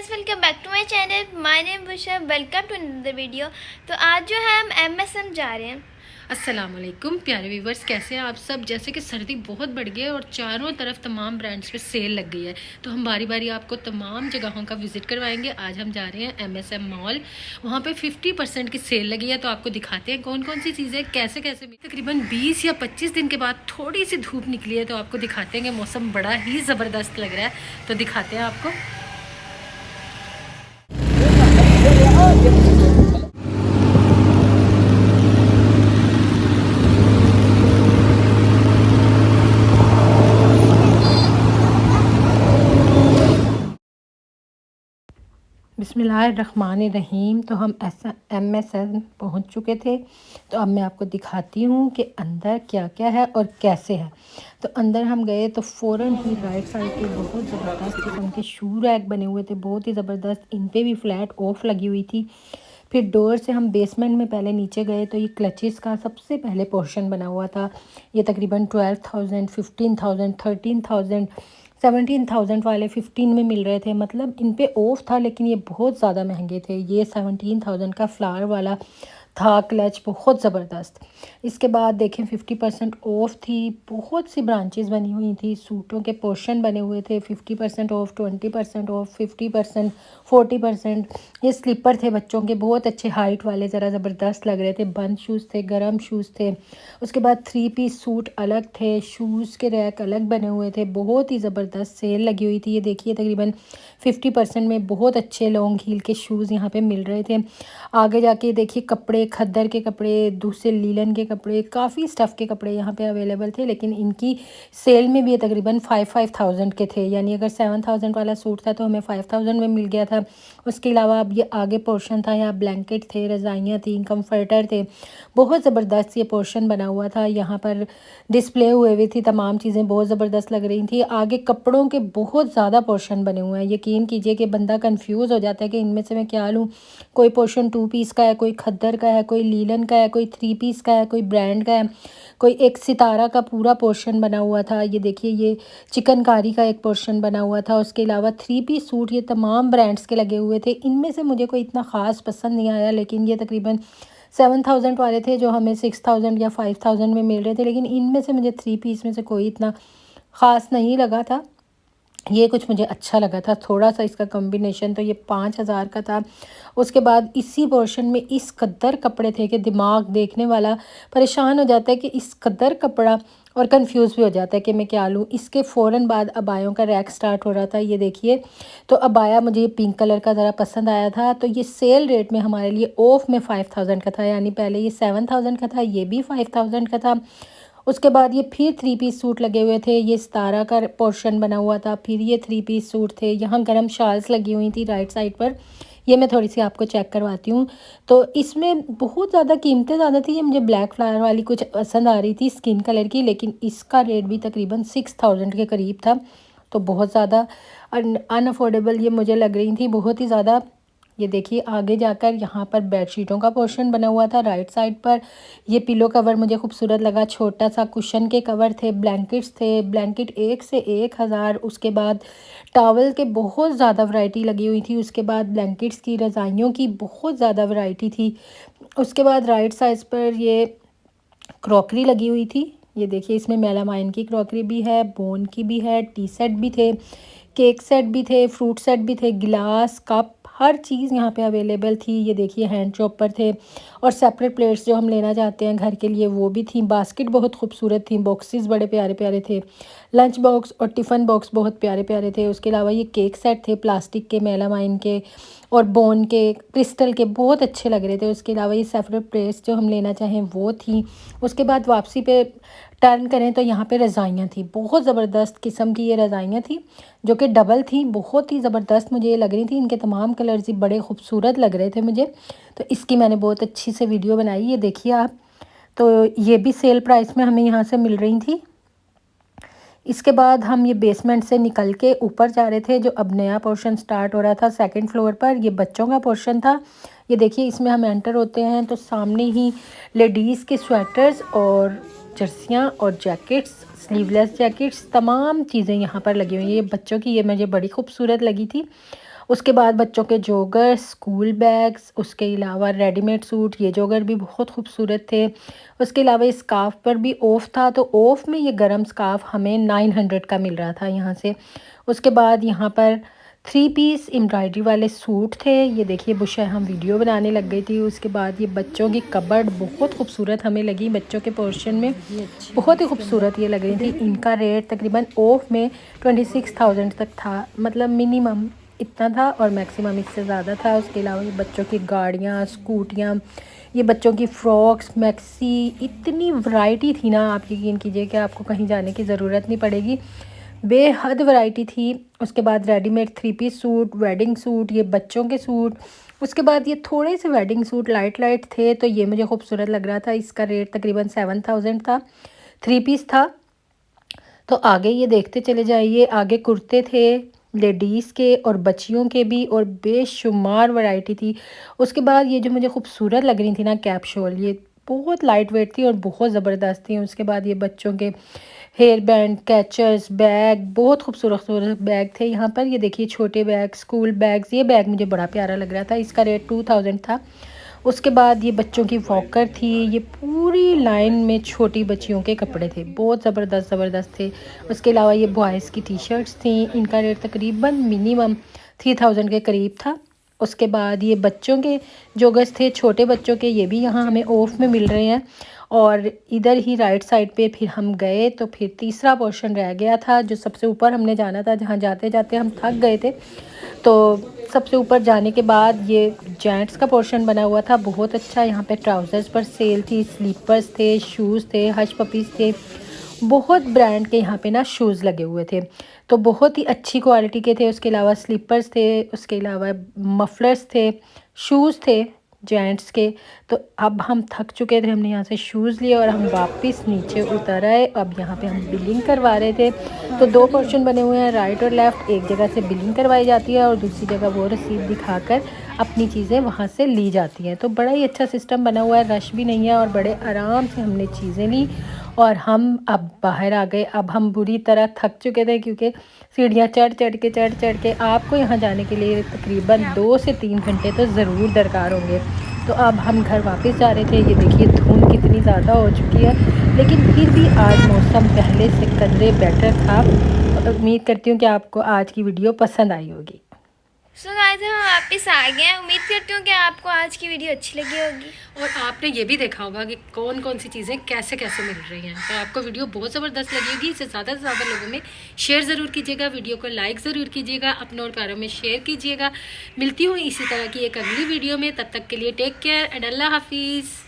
Guys, welcome back to my channel. My name Busha. Welcome to another video. तो आज जो है हम MSM जा रहे हैं। अस्सलाम वालेकुम प्यारे व्यूवर्स, कैसे हैं आप सब। जैसे कि सर्दी बहुत बढ़ गई है और चारों तरफ तमाम ब्रांड्स पे सेल लग गई है, तो हम बारी बारी आपको तमाम जगहों का विजिट करवाएंगे। आज हम जा रहे हैं MSM मॉल। वहाँ पे 50% की सेल लगी है, तो आपको दिखाते हैं कौन कौन सी चीज़ें कैसे कैसे। तकरीबन 20 या 25 दिन के बाद थोड़ी सी धूप निकली है, तो आपको दिखाते हैं कि मौसम बड़ा ही ज़बरदस्त लग रहा है, तो दिखाते हैं आपको। बिस्मिल्लाहिर्रहमानिर्रहीम। तो हम MSN पहुंच चुके थे, तो अब मैं आपको दिखाती हूँ कि अंदर क्या क्या है और कैसे है। तो अंदर हम गए तो फ़ौरन ही राइट साइड पे बहुत ज़बरदस्त किस्म के शू रैक बने हुए थे, बहुत ही ज़बरदस्त। इन पे भी फ्लैट ऑफ लगी हुई थी। फिर डोर से हम बेसमेंट में पहले नीचे गए तो ये क्लचेस का सबसे पहले पोर्शन बना हुआ था। ये तकरीबन 12,000, 15,000, 13,000, 17,000 वाले 15 में मिल रहे थे। मतलब इन पे ऑफ था, लेकिन ये बहुत ज़्यादा महंगे थे। ये 17,000 का फ्लावर वाला था क्लच, बहुत ज़बरदस्त। इसके बाद देखें 50% ऑफ थी। बहुत सी ब्रांचेस बनी हुई थी, सूटों के पोर्शन बने हुए थे। 50% ऑफ, 20% ऑफ, 50%, 40%। ये स्लीपर थे बच्चों के, बहुत अच्छे हाइट वाले, ज़रा ज़बरदस्त लग रहे थे। बंद शूज़ थे, गर्म शूज़ थे। उसके बाद 3 पीस सूट अलग थे, शूज़ के रैक अलग बने हुए थे। बहुत ही ज़बरदस्त सेल लगी हुई थी। ये देखिए तकरीबन 50% में बहुत अच्छे लॉन्ग हील के शूज़ यहाँ पे मिल रहे थे। आगे जाके देखिए कपड़े, खद्दर के कपड़े, दूसरे लीलन के कपड़े, काफ़ी स्टफ़ के कपड़े यहाँ पे अवेलेबल थे। लेकिन इनकी सेल में भी ये तकरीबन 5,000 के थे, यानी अगर 7,000 वाला सूट था तो हमें 5,000 में मिल गया था। उसके अलावा अब ये आगे पोर्शन था, यहाँ ब्लैंकेट थे, रज़ाइयाँ थी, कंफर्टर थे। बहुत ज़बरदस्त ये पोर्शन बना हुआ था। यहाँ पर डिस्प्ले हुए हुई थी, तमाम चीज़ें बहुत ज़बरदस्त लग रही थी। आगे कपड़ों के बहुत ज़्यादा पोर्शन बने हुए हैं। यकीन कीजिए कि बंदा कंफ्यूज हो जाता है कि इनमें से मैं क्या लूँ। कोई पोर्शन 2 पीस का है, कोई खद्दर का है, कोई लीलन का है, कोई 3 पीस का है, कोई ब्रांड का है, कोई एक सितारा का पूरा पोर्शन बना हुआ था। ये देखिए ये चिकनकारी का एक पोर्शन बना हुआ था। उसके अलावा 3 पीस सूट ये तमाम ब्रांड्स के लगे हुए थे। इनमें से मुझे कोई इतना ख़ास पसंद नहीं आया, लेकिन ये तकरीबन 7,000 वाले थे जो हमें 6,000 या 5,000 में मिल रहे थे। लेकिन इनमें से मुझे 3 पीस में से कोई इतना ख़ास नहीं लगा था। ये कुछ मुझे अच्छा लगा था थोड़ा सा इसका कॉम्बिनेशन, तो ये 5,000 का था। उसके बाद इसी पोर्शन में इस कदर कपड़े थे कि दिमाग देखने वाला परेशान हो जाता है कि इस कदर कपड़ा, और कंफ्यूज भी हो जाता है कि मैं क्या लूँ। इसके फ़ौरन बाद अबायों का रैक स्टार्ट हो रहा था। ये देखिए, तो अबाया मुझे ये पिंक कलर का ज़रा पसंद आया था। तो ये सेल रेट में हमारे लिए ऑफ में 5,000 का था, यानी पहले ये 7,000 का था, ये भी 5,000 का था। उसके बाद ये फिर 3 पीस सूट लगे हुए थे। ये सितारा का पोर्शन बना हुआ था। फिर ये 3 पीस सूट थे। यहाँ गरम शाल्स लगी हुई थी राइट साइड पर। ये मैं थोड़ी सी आपको चेक करवाती हूँ। तो इसमें बहुत ज़्यादा कीमतें ज़्यादा थी। ये मुझे ब्लैक फ्लावर वाली कुछ पसंद आ रही थी, स्किन कलर की, लेकिन इसका रेट भी तकरीबन 6,000 के करीब था। तो बहुत ज़्यादा अनअफोर्डेबल ये मुझे लग रही थी, बहुत ही ज़्यादा। ये देखिए आगे जाकर यहाँ पर बेडशीटों का पोर्शन बना हुआ था राइट साइड पर। ये पिलो कवर मुझे खूबसूरत लगा, छोटा सा कुशन के कवर थे, ब्लैंकेट्स थे, ब्लैंकेट एक से एक हज़ार। उसके बाद टॉवल के बहुत ज़्यादा वैरायटी लगी हुई थी। उसके बाद ब्लैंकेट्स की, रज़ाइयों की बहुत ज़्यादा वैरायटी थी। उसके बाद राइट साइड पर ये क्रॉकरी लगी हुई थी। ये देखिए इसमें मेलामाइन की क्रॉकरी भी है, बोन की भी है, टी सेट भी थे, केक सेट भी थे, फ्रूट सेट भी थे, गिलास, कप, हर चीज़ यहाँ पे अवेलेबल थी। ये देखिए हैंड चॉपर थे, और सेपरेट प्लेट्स जो हम लेना चाहते हैं घर के लिए वो भी थी। बास्केट बहुत खूबसूरत थी, बॉक्सेस बड़े प्यारे प्यारे थे, लंच बॉक्स और टिफ़िन बॉक्स बहुत प्यारे प्यारे थे। उसके अलावा ये केक सेट थे, प्लास्टिक के, मेलामाइन के और बोन के, क्रिस्टल के, बहुत अच्छे लग रहे थे। उसके अलावा ये सेपरेट प्लेट्स जो हम लेना चाहें वो थी। उसके बाद वापसी पे टर्न करें तो यहाँ पे रज़ाइयाँ थी, बहुत ज़बरदस्त किस्म की ये रज़ाइयाँ थी, जो कि डबल थी, बहुत ही ज़बरदस्त मुझे ये लग रही थी। इनके तमाम कलर्स ही बड़े खूबसूरत लग रहे थे मुझे, तो इसकी मैंने बहुत अच्छी से वीडियो बनाई। ये देखिए आप, तो ये भी सेल प्राइस में हमें यहाँ से मिल रही थी। इसके बाद हम ये बेसमेंट से निकल के ऊपर जा रहे थे, जो अब नया पोर्शन स्टार्ट हो रहा था सेकंड फ्लोर पर। ये बच्चों का पोर्शन था। ये देखिए इसमें हम एंटर होते हैं तो सामने ही लेडीज़ के स्वेटर्स और जर्सियाँ और जैकेट्स, स्लीवलेस जैकेट्स, तमाम चीज़ें यहाँ पर लगी हुई हैं। ये बच्चों की, ये मुझे बड़ी खूबसूरत लगी थी। उसके बाद बच्चों के जोगर, स्कूल बैग्स, उसके अलावा रेडीमेड सूट, ये जोगर भी बहुत खूबसूरत थे। उसके अलावा इस स्कार्फ़ पर भी ऑफ़ था, तो ऑफ़ में ये गरम स्कार्फ़ हमें 900 का मिल रहा था यहाँ से। उसके बाद यहाँ पर 3 पीस एम्ब्रॉयडरी वाले सूट थे। ये देखिए बुशा हम वीडियो बनाने लग गई थी। उसके बाद ये बच्चों की कबर्ड बहुत खूबसूरत हमें लगी, बच्चों के पोर्शन में बहुत ही खूबसूरत ये लग रही थी। इनका रेट तकरीबन ऑफ में 26,000 तक था, मतलब मिनिमम इतना था और मैक्सिमम इससे ज़्यादा था। उसके अलावा ये बच्चों की गाड़ियाँ, स्कूटियाँ, ये बच्चों की फ़्रॉक्स, मैक्सी, इतनी वैरायटी थी ना, आप यकीन कीजिए कि आपको कहीं जाने की ज़रूरत नहीं पड़ेगी, बेहद वैरायटी थी। उसके बाद readymade 3 piece suit, wedding suit, ये बच्चों के सूट। उसके बाद ये थोड़े से वेडिंग सूट लाइट लाइट थे, तो ये मुझे खूबसूरत लग रहा था। इसका रेट तकरीबन 7,000 था, 3 पीस था। तो आगे ये देखते चले जाइए, आगे कुर्ते थे लेडीज़ के और बच्चियों के भी, और बेशुमार वैरायटी थी। उसके बाद ये जो मुझे खूबसूरत लग रही थी ना कैप शॉल, ये बहुत लाइट वेट थी और बहुत ज़बरदस्त थी। उसके बाद ये बच्चों के हेयर बैंड, कैचर्स, बैग, बहुत खूबसूरत खूबसूरत बैग थे यहाँ पर। ये देखिए छोटे बैग, स्कूल बैग्स। ये बैग मुझे बड़ा प्यारा लग रहा था, इसका रेट 2000 था। उसके बाद ये बच्चों की वॉकर थी, ये पूरी लाइन में छोटी बच्चियों के कपड़े थे, बहुत ज़बरदस्त ज़बरदस्त थे। उसके अलावा ये बॉयज़ की टी शर्ट्स थी, इनका रेट तकरीबन मिनिमम 3000 के करीब था। उसके बाद ये बच्चों के जोगर्स थे, छोटे बच्चों के, ये भी यहाँ हमें ऑफ में मिल रहे हैं। और इधर ही राइट साइड पे फिर हम गए, तो फिर तीसरा पोर्शन रह गया था जो सबसे ऊपर हमने जाना था, जहाँ जाते जाते हम थक गए थे। तो सबसे ऊपर जाने के बाद ये जेंट्स का पोर्शन बना हुआ था, बहुत अच्छा। यहाँ पे ट्राउज़र्स पर सेल थी, स्लीपर्स थे, शूज़ थे, हश पपीज़ थे, बहुत ब्रांड के यहाँ पे ना शूज़ लगे हुए थे, तो बहुत ही अच्छी क्वालिटी के थे। उसके अलावा स्लीपर्स थे, उसके अलावा मफलर्स थे, शूज़ थे जेंट्स के। तो अब हम थक चुके थे, हमने यहाँ से शूज़ लिए और हम वापस नीचे उतर आए। अब यहाँ पे हम बिलिंग करवा रहे थे। तो 2 पोर्शन बने हुए हैं, राइट और लेफ़्ट। एक जगह से बिलिंग करवाई जाती है और दूसरी जगह वो रसीद दिखाकर अपनी चीज़ें वहाँ से ली जाती हैं। तो बड़ा ही अच्छा सिस्टम बना हुआ है, रश भी नहीं है और बड़े आराम से हमने चीज़ें ली और हम अब बाहर आ गए। अब हम बुरी तरह थक चुके थे क्योंकि सीढ़ियाँ चढ़ के आपको यहाँ जाने के लिए तकरीबन 2 से 3 घंटे तो ज़रूर दरकार होंगे। तो अब हम घर वापस जा रहे थे। ये देखिए धुंध कितनी ज़्यादा हो चुकी है, लेकिन फिर भी आज मौसम पहले से कदरे बेटर था। उम्मीद करती हूँ कि आपको आज की वीडियो पसंद आई होगी। सो गाइस हम वापस आ गए हैं। उम्मीद करती हूँ कि आपको आज की वीडियो अच्छी लगी होगी और आपने ये भी देखा होगा कि कौन कौन सी चीज़ें कैसे कैसे मिल रही हैं। तो आपको वीडियो बहुत ज़बरदस्त लगी होगी। इसे ज़्यादा से ज़्यादा लोगों में शेयर ज़रूर कीजिएगा, वीडियो को लाइक ज़रूर कीजिएगा, अपनों और प्यारों में शेयर कीजिएगा। मिलती हूँ इसी तरह की एक अगली वीडियो में, तब तक के लिए टेक केयर एंड अल्लाह हाफिज़।